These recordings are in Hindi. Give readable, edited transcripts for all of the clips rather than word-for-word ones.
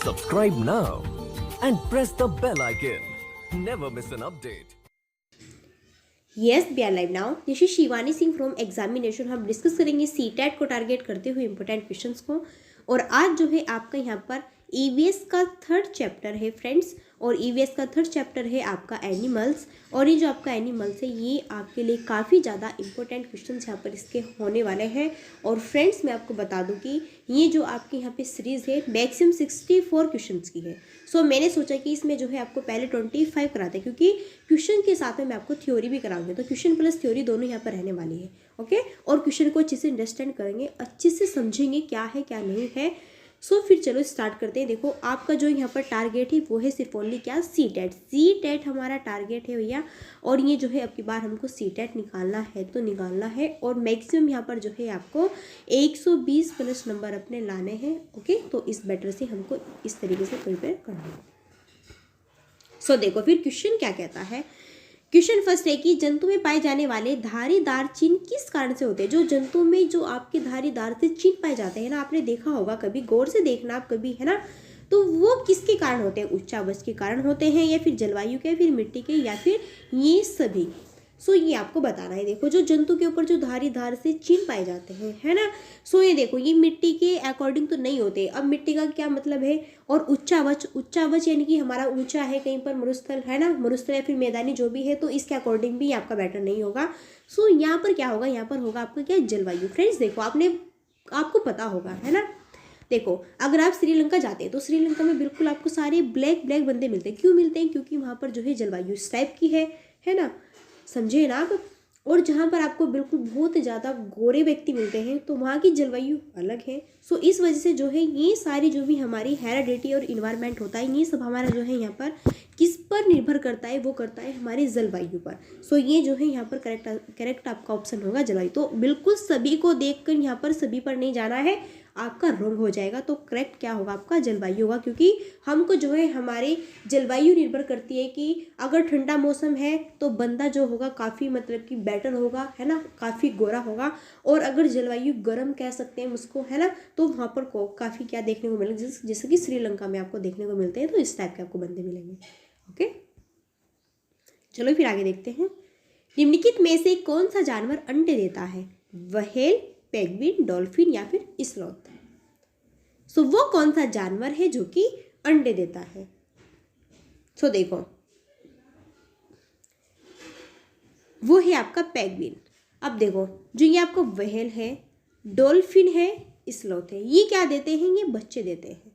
Subscribe now and press the bell icon. Never miss an update. Yes we are live now. This is Shivani Singh from examination. हम डिस्कस करेंगे सीटेट को टारगेट करते हुए इंपॉर्टेंट क्वेश्चंस को। और आज जो है आपका यहाँ पर ईवीएस का थर्ड चैप्टर है फ्रेंड्स, और ईवीएस का थर्ड चैप्टर है आपका एनिमल्स। और ये जो आपका एनिमल्स है ये आपके लिए काफ़ी ज़्यादा इंपॉर्टेंट क्वेश्चंस यहाँ पर इसके होने वाले हैं। और फ्रेंड्स मैं आपको बता दूं कि ये जो आपकी यहाँ पे सीरीज़ है मैक्सिमम 64 क्वेश्चंस की है। सो मैंने सोचा कि इसमें जो है आपको पहले 25 कराते हैं, क्योंकि क्वेश्चन के साथ में मैं आपको थ्योरी भी कराऊंगी, तो क्वेश्चन प्लस थ्योरी दोनों यहाँ पर रहने वाली है। ओके, और क्वेश्चन को अच्छे से अंडरस्टैंड करेंगे, अच्छे से समझेंगे क्या है क्या नहीं है। सो फिर चलो स्टार्ट करते हैं। देखो आपका जो यहाँ पर टारगेट है वो है सिर्फ ओनली क्या, सीटेट हमारा टारगेट है भैया। और ये जो है अब की बार हमको सीटेट निकालना है तो निकालना है, और मैक्सिमम यहाँ पर जो है आपको 120 प्लस नंबर अपने लाने हैं। ओके, तो इस बेटर से हमको इस तरीके से प्रिपेयर करना है। सो देखो फिर क्वेश्चन क्या कहता है। क्वेश्चन फर्स्ट है कि जंतु में पाए जाने वाले धारीदार चिन्ह किस कारण से होते हैं। जो जंतु में जो आपके धारीदार से चिन्ह पाए जाते हैं ना, आपने देखा होगा, कभी गौर से देखना आप कभी, है ना, तो वो किसके कारण होते हैं, उच्चावच के कारण होते हैं, या फिर जलवायु के, फिर मिट्टी के, या फिर ये सभी। सो ये आपको बताना है। देखो जो जंतु के ऊपर जो धारीदार से चिन्ह पाए जाते हैं, है ना, सो ये देखो ये मिट्टी के अकॉर्डिंग तो नहीं होते। अब मिट्टी का क्या मतलब है, और उच्चावच यानी कि हमारा ऊंचा है कहीं पर, मरुस्थल है ना, मरुस्थल या फिर मैदानी जो भी है, तो इसके अकॉर्डिंग भी आपका बेटर नहीं होगा। सो यहाँ पर क्या होगा, यहाँ पर होगा आपका क्या, जलवायु। फ्रेंड्स देखो आपको पता होगा, है ना, देखो अगर आप श्रीलंका जाते हैं तो श्रीलंका में बिल्कुल आपको सारे ब्लैक बंदे मिलते हैं। क्यों मिलते हैं, क्योंकि वहाँ पर जो है जलवायु इस टाइप की है ना, समझे ना आप। और जहाँ पर आपको बिल्कुल बहुत ज़्यादा गोरे व्यक्ति मिलते हैं तो वहाँ की जलवायु अलग है। सो इस वजह से जो है ये सारी जो भी हमारी हेरिडिटी और इन्वायरमेंट होता है, ये सब हमारा जो है यहाँ पर किस पर निर्भर करता है, वो करता है हमारी जलवायु पर। सो ये जो है यहाँ पर करेक्ट आपका ऑप्शन होगा जलवायु। तो बिल्कुल सभी को देखकर यहाँ पर सभी पर नहीं जाना है, आपका रॉन्ग हो जाएगा। तो करेक्ट क्या होगा आपका, जलवायु होगा, क्योंकि हमको जो है हमारी जलवायु निर्भर करती है कि अगर ठंडा मौसम है तो बंदा जो होगा काफ़ी मतलब कि बेटर होगा, है ना, काफ़ी गोरा होगा। और अगर जलवायु गर्म कह सकते हैं उसको, है ना, तो वहाँ पर काफ़ी क्या देखने को मिलेगा, जैसे कि श्रीलंका में आपको देखने को मिलते हैं, तो इस टाइप के आपको बंदे मिलेंगे। ओके, चलो फिर आगे देखते हैं। निम्नलिखित में से कौन सा जानवर अंडे देता है, व्हेल, पेंगुइन, डॉल्फिन या फिर स्लॉथ। सो वो कौन सा जानवर है जो कि अंडे देता है। सो देखो वो है आपका पेंगुइन। अब देखो जो ये आपको व्हेल है, डॉल्फिन है, स्लॉथ है, ये क्या देते हैं, ये बच्चे देते हैं।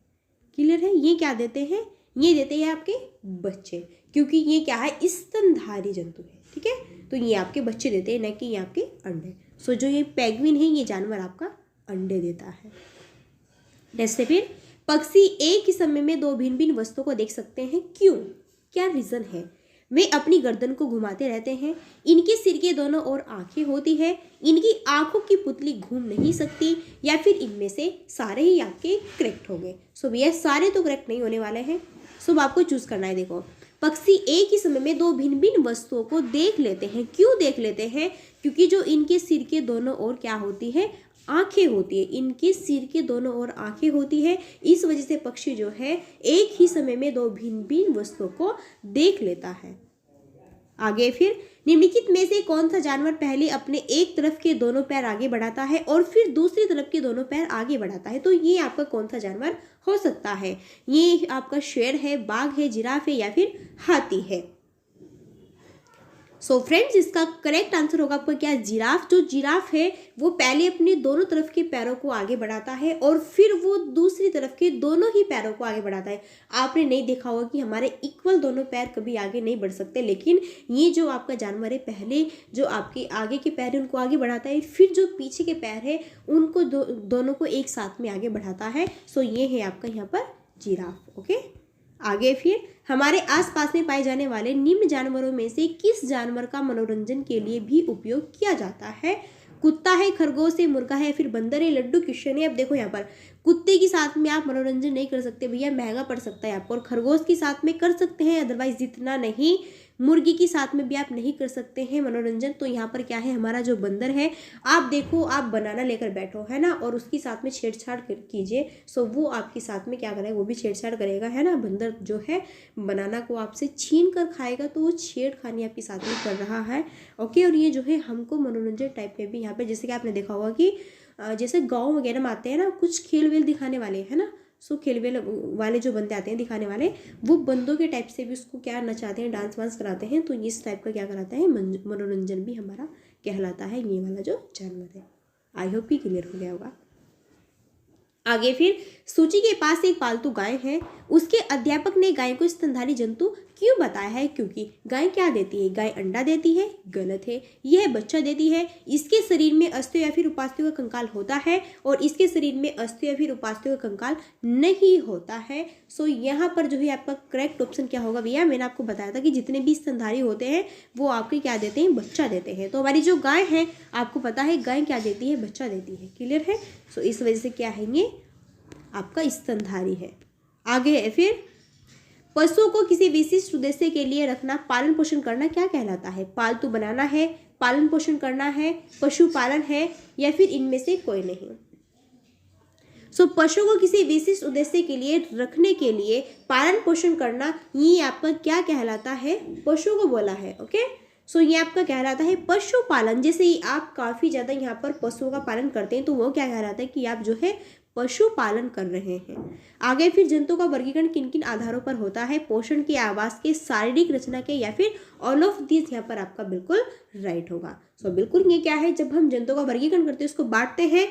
क्लियर है, ये क्या देते हैं, ये देते हैं आपके बच्चे, क्योंकि ये क्या है, स्तनधारी जंतु है। ठीक है, तो ये आपके बच्चे देते हैं, न कि ये आपके अंडे। सो जो ये पेंगुइन है ये जानवर आपका अंडे देता है। जैसे फिर पक्षी एक ही समय में दो भिन्न भिन्न वस्तुओं को देख सकते हैं, क्यों, क्या रीजन है। वे अपनी गर्दन को घुमाते रहते हैं, इनके सिर के दोनों ओर आंखें होती है, इनकी आंखों की पुतली घूम नहीं सकती, या फिर इनमें से सारे ही आपके करेक्ट होंगे। सो भैया सारे तो करेक्ट नहीं होने वाले हैं, सो आपको चूज करना है। देखो पक्षी एक ही समय में दो भिन्न भिन्न वस्तुओं को देख लेते हैं, क्यों देख लेते हैं, क्योंकि जो इनके सिर के दोनों ओर क्या होती है, आंखें होती है, इनके सिर के दोनों ओर आंखें होती है। इस वजह से पक्षी जो है एक ही समय में दो भिन्न भिन्न वस्तुओं को देख लेता है। आगे फिर निम्नलिखित में से कौन सा जानवर पहले अपने एक तरफ के दोनों पैर आगे बढ़ाता है और फिर दूसरी तरफ के दोनों पैर आगे बढ़ाता है। तो ये आपका कौन सा जानवर हो सकता है, ये आपका शेर है, बाघ है, जिराफ है, या फिर हाथी है। सो फ्रेंड्स इसका करेक्ट आंसर होगा आपका क्या, जिराफ। जो जिराफ है वो पहले अपने दोनों तरफ के पैरों को आगे बढ़ाता है और फिर वो दूसरी तरफ के दोनों ही पैरों को आगे बढ़ाता है। आपने नहीं देखा होगा कि हमारे इक्वल दोनों पैर कभी आगे नहीं बढ़ सकते, लेकिन ये जो आपका जानवर है पहले जो आपके आगे के पैर है उनको आगे बढ़ाता है, फिर जो पीछे के पैर है उनको दोनों को एक साथ में आगे बढ़ाता है। सो ये है आपका यहाँ पर जिराफ। ओके, आगे फिर हमारे आसपास में पाए जाने वाले निम्न जानवरों में से किस जानवर का मनोरंजन के लिए भी उपयोग किया जाता है। कुत्ता है, खरगोश है, मुर्गा है, फिर बंदर है, लड्डू, किशन है। अब देखो यहाँ पर कुत्ते के साथ में आप मनोरंजन नहीं कर सकते भैया, महंगा पड़ सकता है आपको। और खरगोश के साथ में कर सकते हैं, अदरवाइज इतना नहीं। मुर्गी के साथ में भी आप नहीं कर सकते हैं मनोरंजन। तो यहाँ पर क्या है, हमारा जो बंदर है, आप देखो आप बनाना लेकर बैठो है ना, और उसके साथ में छेड़छाड़ कीजिए, सो वो आपके साथ में क्या करेगा, वो भी छेड़छाड़ करेगा है ना। बंदर जो है बनाना को आपसे छीन कर खाएगा, तो वो छेड़खानी आपके साथ में कर रहा है। ओके, और ये जो है हमको मनोरंजन टाइप में भी यहाँ पे, जैसे कि आपने देखा होगा कि जैसे गाँव वगैरह में आते हैं ना कुछ खेल वेल दिखाने वाले है ना, सो खेल वेल वाले जो बंदे आते हैं दिखाने वाले, वो बंदों के टाइप से भी उसको क्या नचाते हैं, डांस वांस कराते हैं। तो इस टाइप का क्या कराता है, मनोरंजन भी हमारा कहलाता है ये वाला जो जानवर है। आई होप ये क्लियर हो गया होगा। आगे फिर सूची के पास एक पालतू गाय है। उसके अध्यापक ने गाय को स्तनधारी जंतु क्यों बताया है, क्योंकि गाय क्या देती है, गाय अंडा देती है, गलत है। यह बच्चा देती है। इसके शरीर में अस्थियों या फिर उपास्थ्यों का कंकाल होता है, और इसके शरीर में अस्थियों या फिर उपास्थ्यों का कंकाल नहीं होता है। सो यहाँ पर जो है आपका करेक्ट ऑप्शन क्या होगा भैया, मैंने आपको बताया था कि जितने भी स्तनधारी होते हैं वो आपके क्या देते हैं, बच्चा देते हैं। तो हमारी जो गाय है, आपको पता है गाय क्या देती है, बच्चा देती है। क्लियर है। सो इस वजह से क्या है, ये आपका स्तनधारी है। आगे है फिर, पशुओं को किसी विशिष्ट उद्देश्य के लिए रखना, पालन पोषण करना क्या कहलाता है। पालतू बनाना है, पालन पोषण करना है, पशुपालन है, या फिर इनमें से कोई नहीं। सो पशु को किसी विशिष्ट उद्देश्य के लिए रखने के लिए पालन पोषण करना, ये आपका क्या कहलाता है, पशु को बोला है। ओके, सो ये आपका कहलाता है पशुपालन। जैसे ही आप काफ़ी ज़्यादा यहाँ पर पशुओं का पालन करते हैं, तो वो क्या कहलाता है कि आप जो है पशुपालन कर रहे हैं। आगे फिर जंतु का वर्गीकरण किन किन आधारों पर होता है, पोषण के, आवास के, शारीरिक रचना के, या फिर ऑल ऑफ दिस। यहाँ पर आपका बिल्कुल राइट होगा। सो बिल्कुल ये क्या है, जब हम जंतु का वर्गीकरण करते हैं, उसको बांटते हैं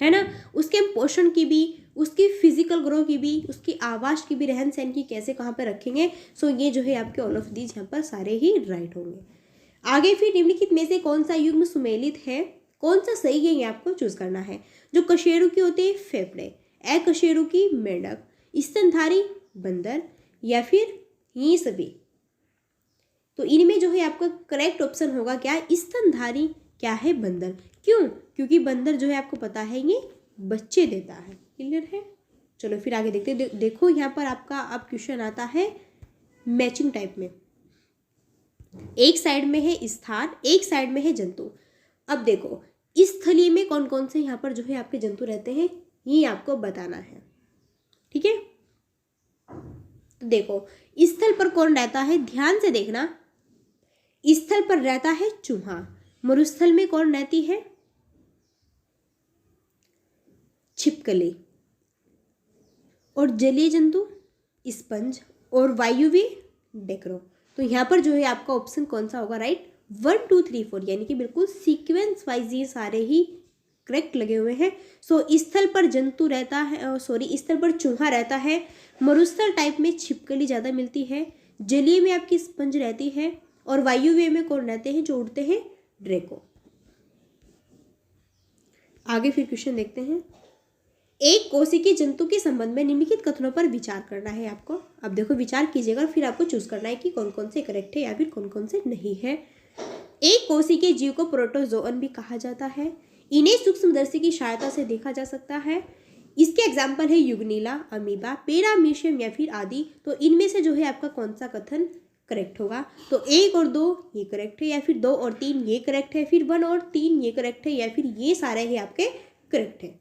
है ना, उसके पोषण की भी, उसकी फिजिकल ग्रो की भी, उसकी आवास की भी, रहन सहन की, कैसे कहाँ पर रखेंगे। सो ये जो है आपके ऑल ऑफ दीज यहाँ पर सारे ही राइट होंगे। आगे फिर निम्नलिखित में से कौन सा युग्म सुमेलित है, कौन सा सही है, ये आपको चूज करना है। जो कशेरु की होती है फेफड़े, अकशेरु की मेंढक, स्तनधारी बंदर, या फिर ये सभी। तो इनमें जो है आपका करेक्ट ऑप्शन होगा क्या, स्तनधारी क्या है, बंदर। क्यों, क्योंकि बंदर जो है आपको पता है ये बच्चे देता है। क्लियर है। चलो फिर आगे देखते हैं। देखो यहाँ पर आपका अब क्वेश्चन आता है मैचिंग टाइप में। एक साइड में है स्थान, एक साइड में है जंतु। अब देखो इस थली में कौन कौन से यहाँ पर जो है आपके जंतु रहते हैं, ये आपको बताना है। ठीक है, तो देखो स्थल पर कौन रहता है, ध्यान से देखना। स्थल पर रहता है चूहा। मरुस्थल में कौन रहती है, छिपकली। और जलीय जंतु स्पंज, और वायुवी डेक्रो। तो यहाँ पर जो है आपका ऑप्शन कौन सा होगा, राइट 1 2 3 4, यानी कि बिल्कुल सीक्वेंस वाइज ये सारे ही करेक्ट लगे हुए हैं। सो स्थल पर जंतु रहता है, स्थल पर चूहा रहता है। मरुस्थल टाइप में छिपकली ज़्यादा मिलती है। जलीय में आपकी स्पंज रहती है, और वायुव्य में कौन रहते हैं, जो उड़ते हैं, ड्रैको। आगे फिर क्वेश्चन देखते हैं। एक कोशिकीय जंतु के संबंध में निम्नलिखित कथनों पर विचार करना है आपको। अब देखो विचार कीजिएगा, फिर आपको चूज करना है कि कौन कौन से करेक्ट है या फिर कौन कौन से नहीं है। एक कोशिकीय जीव को प्रोटोजोअन भी कहा जाता है। इन्हें सूक्ष्मदर्शी की सहायता से देखा जा सकता है। इसके एग्जाम्पल है युगनीला, अमीबा, पेरामीशियम या फिर आदि। तो इनमें से जो है आपका कौन सा कथन करेक्ट होगा। तो 1 और 2 ये करेक्ट है, या फिर 2 और 3 ये करेक्ट है, फिर 1 और 3 ये करेक्ट है, या फिर ये सारे ही आपके करेक्ट है।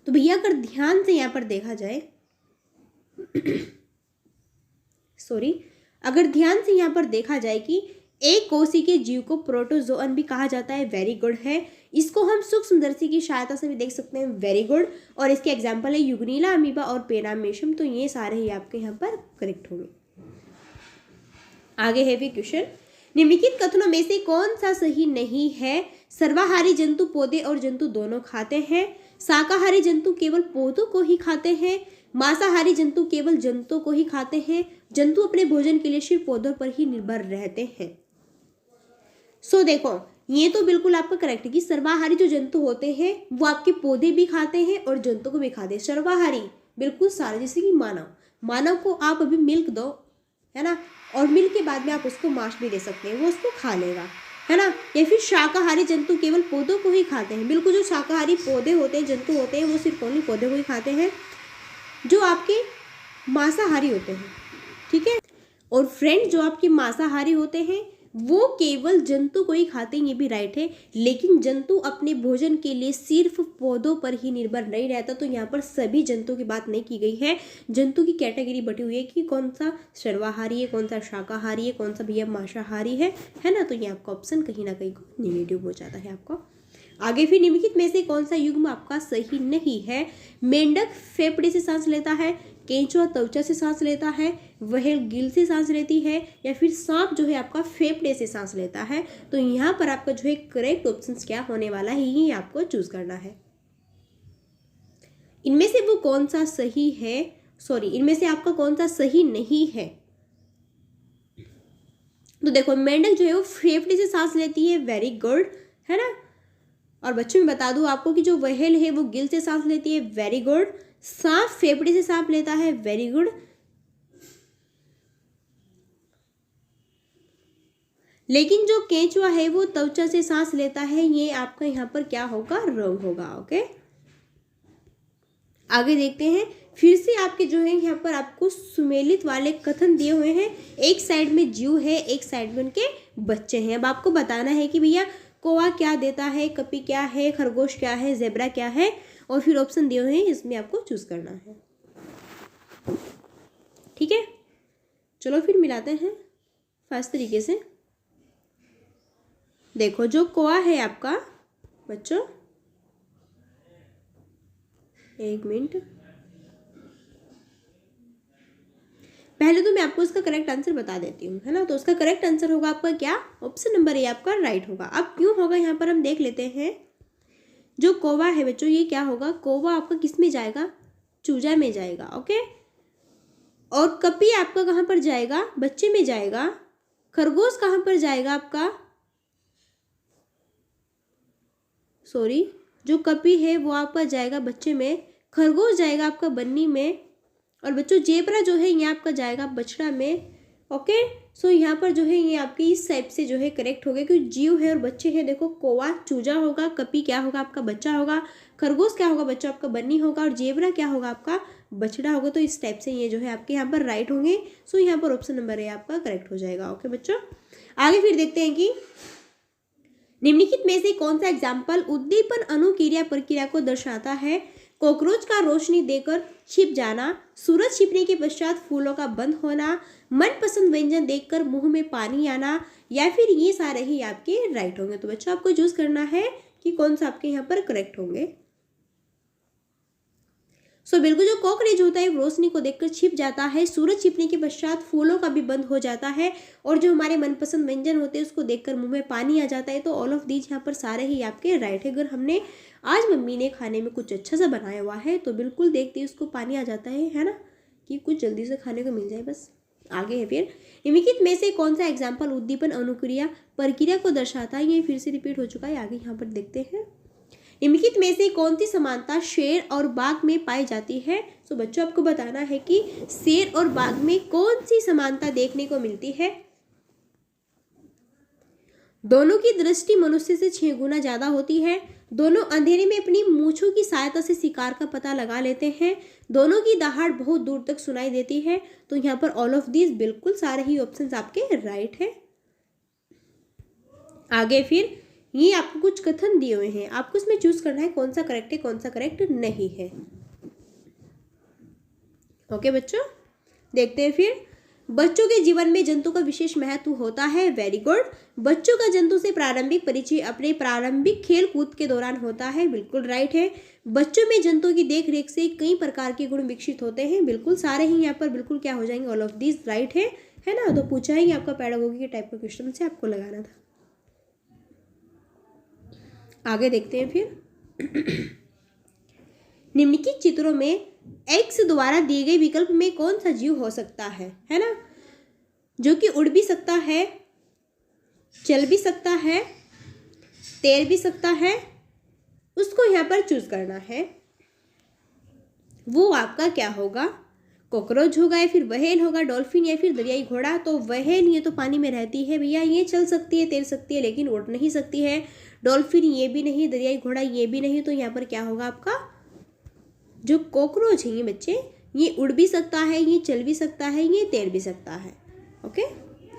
तो भैया अगर ध्यान से यहाँ पर देखा जाए अगर ध्यान से यहाँ पर देखा जाए कि एक कोशिकीय जीव को प्रोटोजोअन भी कहा जाता है, वेरी गुड है। इसको हम सूक्ष्मदर्शी की सहायता से भी देख सकते हैं, वेरी गुड। और इसके एग्जाम्पल है युगनीला, अमीबा और पेरामेशम। तो ये सारे ही आपके यहाँ पर करेक्ट होंगे। आगे है भी क्वेश्चन, निम्नलिखित कथनों में से कौन सा सही नहीं है। सर्वाहारी जंतु पौधे और जंतु दोनों खाते हैं। शाकाहारी जंतु केवल पौधों को ही खाते हैं। मांसाहारी जंतु केवल जंतुओं को ही खाते हैं। जंतु अपने भोजन के लिए सिर्फ पौधों पर ही निर्भर रहते हैं। सो देखो ये तो बिल्कुल आपका करेक्ट है कि सर्वाहारी जो जंतु होते हैं वो आपके पौधे भी खाते हैं और जंतु को भी खाते हैं। सर्वाहारी बिल्कुल सारे, जैसे कि मानव को आप अभी मिल्क दो, है ना, और मिल्क के बाद में आप उसको मांस भी दे सकते हैं, वो उसको खा लेगा। है ना, या फिर शाकाहारी जंतु केवल पौधों को ही खाते हैं। बिल्कुल, जो शाकाहारी पौधे होते हैं, जंतु होते हैं, वो सिर्फ ओनली पौधे को ही खाते हैं। जो आपके मांसाहारी होते हैं, ठीक है, और फ्रेंड जो आपके मांसाहारी होते हैं वो केवल जंतु को ही खाते हैं, ये भी राइट है। लेकिन जंतु अपने भोजन के लिए सिर्फ पौधों पर ही निर्भर नहीं रहता, तो यहाँ पर सभी जंतु की बात नहीं की गई है। जंतु की कैटेगरी बटी हुई है कि कौन सा सर्वाहारी है, कौन सा शाकाहारी है, कौन सा भैया मांसाहारी है ना। तो ये आपका ऑप्शन कहीं ना कहीं निगेटिव हो जाता है आपका। आगे फिर निम्नलिखित में से कौन सा युग्म आपका सही नहीं है। मेंढक फेफड़े से सांस लेता है, केंचुआ त्वचा से सांस लेता है, व्हेल गिल से सांस लेती है, या फिर सांप जो है आपका फेफड़े से सांस लेता है। तो यहाँ पर आपका जो है करेक्ट ऑप्शन क्या होने वाला है, ये आपको चूज करना है। इनमें से वो कौन सा सही है, इनमें से आपका कौन सा सही नहीं है। तो देखो, मेंढक जो है वो फेफड़े से सांस लेती है, वेरी गुड, है ना। और बच्चों में बता दूं आपको कि जो व्हेल है वो गिल से सांस लेती है, वेरी गुड। सांप फेफड़े से सांस लेता है, वेरी गुड। लेकिन जो केंचुआ है वो त्वचा से सांस लेता है, ये आपका यहाँ पर क्या होगा, रॉन्ग होगा। ओके, आगे देखते हैं। फिर से आपके जो है यहाँ पर आपको सुमेलित वाले कथन दिए हुए हैं। एक साइड में जीव है, एक साइड में उनके बच्चे हैं। अब आपको बताना है कि भैया कौवा क्या देता है, कपी क्या है, खरगोश क्या है, जेब्रा क्या है, और फिर ऑप्शन दिए हुए हैं, इसमें आपको चूज करना है। ठीक है, चलो फिर मिलाते हैं फास्ट तरीके से। देखो, जो कौवा है आपका बच्चों, एक मिनट, पहले तो मैं आपको इसका करेक्ट आंसर बता देती हूँ, है ना। तो उसका करेक्ट आंसर होगा आपका क्या, ऑप्शन नंबर ए आपका राइट होगा। अब क्यों होगा यहाँ पर हम देख लेते हैं। जो कौवा है बच्चों, ये क्या होगा, कौवा आपका किस में जाएगा, चूजा में जाएगा। ओके, और कपी आपका कहाँ पर जाएगा, बच्चे में जाएगा। खरगोश कहाँ पर जाएगा आपका, जो कपी है वो आपका जाएगा बच्चे में, खरगोश जाएगा आपका बन्नी में, और बच्चों जेब्रा जो है ये आपका जाएगा बछड़ा में। ओके, सो यहाँ पर जो है ये आपकी इस टाइप से जो है करेक्ट हो गया, क्योंकि जीव है और बच्चे हैं। देखो, कौवा चूजा होगा, कपी क्या होगा आपका बच्चा होगा, खरगोश क्या होगा बच्चा आपका बन्नी होगा, और जेब्रा क्या होगा आपका बछड़ा होगा। तो इस टाइप से ये जो है आपके यहाँ पर राइट होंगे। सो यहाँ पर ऑप्शन नंबर ए आपका करेक्ट हो जाएगा। ओके बच्चों, आगे फिर देखते हैं कि निम्नलिखित में से कौन सा एग्जाम्पल उद्दीपन अनुक्रिया प्रक्रिया को दर्शाता है। कॉकरोच का रोशनी देकर छिप जाना, सूरज छिपने के पश्चात फूलों का बंद होना, मनपसंद व्यंजन देखकर मुंह में पानी आना, या फिर ये सारे ही आपके राइट होंगे। तो बच्चों आपको चूज करना है कि कौन सा आपके यहाँ पर करेक्ट होंगे। बिल्कुल, जो कॉकरोच होता है रोशनी को देखकर छिप जाता है, सूरज छिपने के पश्चात फूलों का भी बंद हो जाता है, और जो हमारे मनपसंद व्यंजन होते हैं उसको देखकर मुंह में पानी आ जाता है। तो ऑल ऑफ दीज यहाँ पर सारे ही आपके राइट है। अगर हमने आज मम्मी ने खाने में कुछ अच्छा सा बनाया हुआ है तो बिल्कुल देखते ही उसको पानी आ जाता है ना, कि कुछ जल्दी से खाने को मिल जाए बस। आगे है फिर, निम्नलिखित में से कौन सा एग्जाम्पल उद्दीपन अनुक्रिया प्रक्रिया को दर्शाता है। ये फिर से रिपीट हो चुका है, आगे यहाँ पर देखते हैं। निम्नलिखित में से कौन सी समानता शेर और बाघ में पाई जाती है। तो बच्चों आपको बताना है कि शेर और बाघ में कौन सी समानता देखने को मिलती है। दोनों की दृष्टि मनुष्य से 6 गुना ज्यादा होती है। दोनों अंधेरे में अपनी मूंछों की सहायता से शिकार का पता लगा लेते हैं। दोनों की दहाड़ बहुत दूर तक सुनाई देती है। तो यहाँ पर ऑल ऑफ दीज बिल्कुल सारे ही ऑप्शंस आपके राइट है। आगे फिर ये आपको कुछ कथन दिए हुए हैं, आपको इसमें चूज करना है कौन सा करेक्ट है, कौन सा करेक्ट नहीं है। ओके बच्चों, देखते हैं फिर। बच्चों के जीवन में जंतु का विशेष महत्व होता है, वेरी गुड। बच्चों का जंतु से प्रारंभिक परिचय अपने प्रारंभिक खेल कूद के दौरान होता है, बिल्कुल राइट है। बच्चों में जंतु की देखरेख से कई प्रकार के गुण विकसित होते हैं, बिल्कुल सारे ही यहाँ पर बिल्कुल क्या हो जाएंगे, ऑल ऑफ दीज राइट है ना। तो पूछा ही आपका पेडागोगी के टाइप का क्वेश्चन से आपको लगाना था। आगे देखते हैं फिर। निम्नलिखित चित्रों में एक्स द्वारा दिए गए विकल्प में कौन सा जीव हो सकता है ना, जो कि उड़ भी सकता है, चल भी सकता है, तैर भी सकता है, उसको यहाँ पर चूज करना है। वो आपका क्या होगा, कॉकरोच होगा या फिर व्हेल होगा, डॉल्फिन या फिर दरियाई घोड़ा। तो व्हेल ये तो पानी में रहती है भैया, ये चल सकती है, तैर सकती है, लेकिन उड़ नहीं सकती है। डॉल्फिन ये भी नहीं, दरियाई घोड़ा ये भी नहीं। तो यहाँ पर क्या होगा आपका जो कॉकरोच है ये बच्चे, ये उड़ भी सकता है, ये चल भी सकता है, ये तैर भी सकता है। ओके,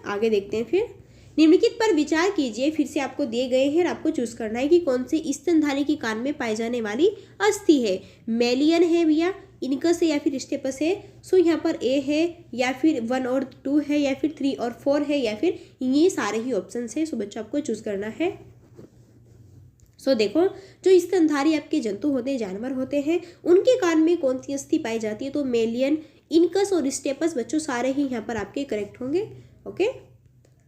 आगे देखते हैं फिर। निम्नलिखित पर विचार कीजिए, फिर से आपको दिए गए हैं और आपको चूज करना है कि कौन सी स्तनधारी के कान में पाई जाने वाली अस्थि है। मेलियन है भैया, इनकस है या फिर स्टेपस है। सो यहाँ पर ए है या फिर 1 और 2 है या फिर 3 और 4 है या फिर ये सारे ही ऑप्शन है। सो बच्चों आपको चूज करना है। सो देखो, जो स्तनधारी आपके जंतु होते हैं, जानवर होते हैं, उनके कान में कौन सी अस्थि पाई जाती है? तो मेलियन, इनकस और स्टेपस बच्चों सारे ही यहाँ पर आपके करेक्ट होंगे। ओके,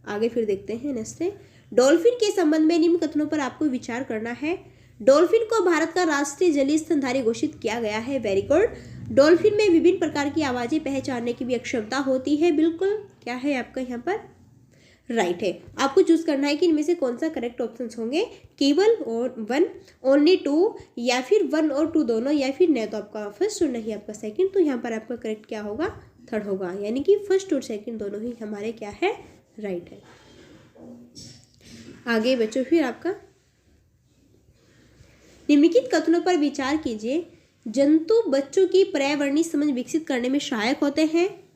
आगे फिर देखते हैं नेक्स्ट है। डॉल्फिन के संबंध में निम्न कथनों पर आपको विचार करना है। डॉल्फिन को भारत का राष्ट्रीय जलीय स्तनधारी घोषित किया गया है। Very good. डॉल्फिन में विभिन्न प्रकार की आवाजें पहचानने की भी क्षमता होती है। बिल्कुल, क्या है आपका यहाँ पर राइट है। आपको चूज करना है कि इनमें से कौन सा करेक्ट ऑप्शन होंगे। केवल और 1, ओनली 2 या फिर 1 और 2 दोनों, या फिर नहीं तो आपका फर्स्ट और नहीं आपका सेकंड। तो यहाँ पर आपका करेक्ट क्या होगा? थर्ड होगा, यानी कि फर्स्ट और सेकंड दोनों ही हमारे क्या है? राइट है। आगे बच्चों फिर आपका निम्नलिखित कथनों पर विचार कीजिए। जंतु बच्चों की पर्यावरणीय समझ विकसित करने में सहायक होते हैं।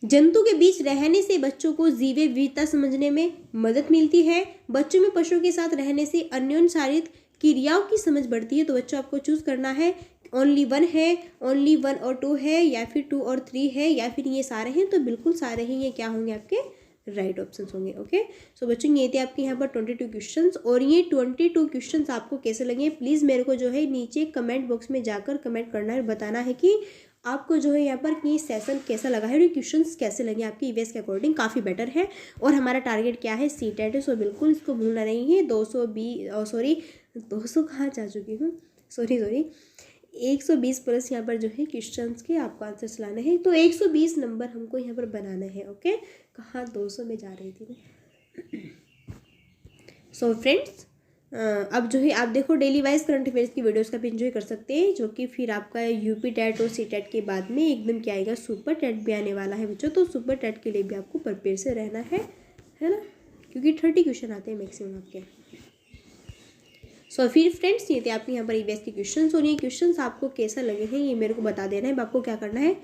जंतु के बीच रहने से बच्चों को जीव विविधता समझने में मदद मिलती है। बच्चों में पशुओं के साथ रहने से अन्योन्याश्रित क्रियाओं की समझ बढ़ती है। तो बच्चों आपको चूज करना है। ओनली 1 है, ओनली 1 और 2 है, या फिर 2 और 3 है, या फिर ये सारे हैं। तो बिल्कुल सारे ही ये क्या होंगे? आपके राइट ऑप्शन होंगे। ओके, सो बच्चों ये थे आपके यहाँ पर 22 क्वेश्चंस। और ये 22 क्वेश्चंस आपको कैसे लगे, प्लीज़ मेरे को जो है नीचे कमेंट बॉक्स में जाकर कमेंट करना है, बताना है कि आपको जो है यहाँ पर ये सेशन कैसा लगा है और ये क्वेश्चंस कैसे लगे आपके ईवीएस के अकॉर्डिंग। काफ़ी बेटर है। और हमारा टारगेट क्या है? सीटेट है। सो बिल्कुल इसको भूलना नहीं है। 200 कहाँ जा चुकी हूँ, सॉरी 120 प्लस यहाँ पर जो है क्वेश्चंस के आपको आंसर्स लाने हैं। तो 120 नंबर हमको यहाँ पर बनाना है। ओके, कहाँ 200 में जा रही थी मैं। सो फ्रेंड्स, अब जो है आप देखो डेली वाइज करंट अफेयर्स की वीडियोस का भी एंजॉय कर सकते हैं, जो कि फिर आपका यूपी टेट और सी टेट के बाद में एकदम क्या आएगा? सुपर टेट भी आने वाला है बच्चों। तो सुपर टेट के लिए भी आपको प्रिपेयर से रहना है ना, क्योंकि 30 क्वेश्चन आते हैं मैक्सिमम आपके। सो फिर फ्रेंड्स, ये थे आपके यहाँ पर ईवीएस के क्वेश्चंस। और ये क्वेश्चंस आपको कैसा लगे हैं ये मेरे को बता देना है। आपको क्या करना है,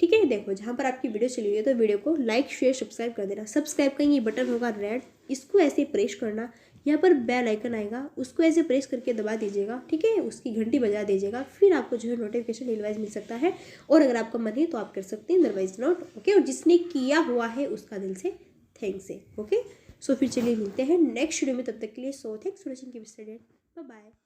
ठीक है? देखो, जहाँ पर आपकी वीडियो चली हुई है तो वीडियो को लाइक शेयर सब्सक्राइब कर देना। सब्सक्राइब का ये बटन होगा रेड, इसको ऐसे प्रेस करना। यहाँ पर बेल आइकन आएगा, उसको ऐसे प्रेस करके दबा दीजिएगा, ठीक है? उसकी घंटी बजा दीजिएगा, फिर आपको जो है नोटिफिकेशन डेलीवाइज मिल सकता है। और अगर आपका मन है तो आप कर सकते हैं, अदरवाइज नॉट। ओके, और जिसने किया हुआ है उसका दिल से थैंक्स है। ओके, सो फिर चलिए मिलते हैं नेक्स्ट वीडियो में। तब तक के लिए so thanks for watching, keep studying, bye bye.